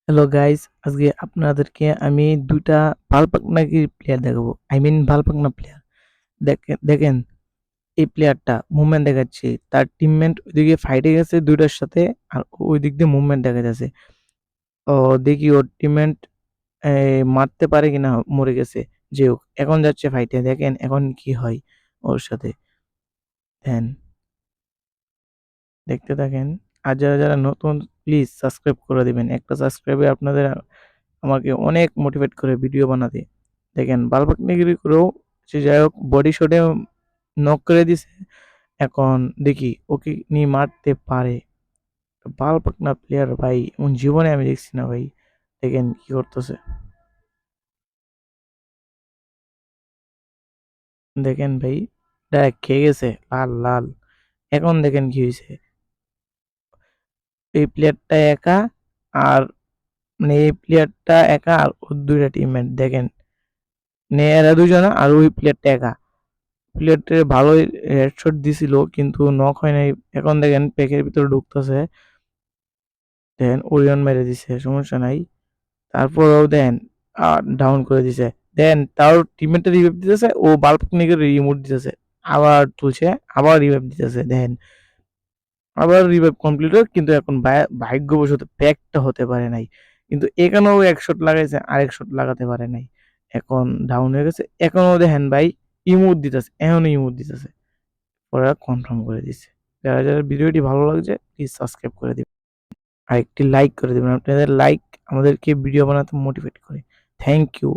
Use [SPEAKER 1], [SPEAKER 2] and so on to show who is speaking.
[SPEAKER 1] Hello guys, আজকে আপনাদেরকে আমি ২ টা বালপাকনাগির প্লেয়ার দেখাবো। বালপাকনা প্লেয়ার। দেখেন এই প্লেয়ারটা মুভমেন্ট দেখাচ্ছি। তার টিমমেট ওইদিকে ফাইটে গেছে ২ টার সাথে আর ওই দিক দিয়ে মুভমেন্ট দেখা যাচ্ছে। ও দেখি ওর টিমমেট মারতে পারে কিনা মরে গেছে। যাই হোক এখন যাচ্ছে ফাইটে দেখেন এখন কি হয় ওর সাথে। দেন দেখতে থাকেন। আর যারা নতুন প্লিজ সাবস্ক্রাইব করে দিবেন। একটা সাবস্ক্রাইবে আপনাদের আমাকে অনেক মোটিভেট করে ভিডিও বানাতে। দেখেন বালপাকনাগিরি করেও সে যাই হোক বডি শটে নক করে দিছে। এখন দেখি ও কি মারতে পারে। বালপাকনা প্লেয়ার ভাই এমন জীবনে আমি দেখছি না ভাই। দেখেন কি করতেছে। দেখেন ভাই ডাইরেক্ট খেয়ে গেছে লাল লাল। এখন দেখেন কি হয়েছে। এই প্লেয়ারটা একা আর এই প্লেয়ারটা একা আর ওর ২ টা টিমমেট দেখেন। এরা ২ জনা আর ওই প্লেয়ারটা একা। প্লেয়ারটারে ভালোই হেডশট দিছিল কিন্তু নক হয় নাই। এখন দেখেন প্যাকের ভিতরে ঢুকতেছে। দেখেন ওরিয়ন মেরে দিছে সমস্যা নাই। তারপরেও দেন ডাউন করে দিছে। দেন তার টিমমেটটা রিভাইভ দিতেছে ও বাল্কনিকে রিমোট দিতেছে। আবার তুলছে আবার রিভাইভ দিতেছে। দেখেন আবার রিভাইভ কমপ্লিট হয় কিন্তু এখন ভাগ্যবশত প্যাকটা হতে পারে নাই। কিন্তু এখানেও এক শট লাগাইছে আরেক শট লাগাতে পারে নাই। এখন ডাউন হয়ে গেছে। এখনো দেখেন ভাই ইমোট দিতেছে এখনো ইমোট দিতেছে। ওরা কনফার্ম করে দিচ্ছে। যারা ভিডিওটি ভালো লাগছে প্লিজ সাবস্ক্রাইব করে দিবেন। আর একটি লাইক করে দিবেন। আপনাদের লাইক আমাদেরকে ভিডিও বানাতে মোটিভেট করে। Thank you.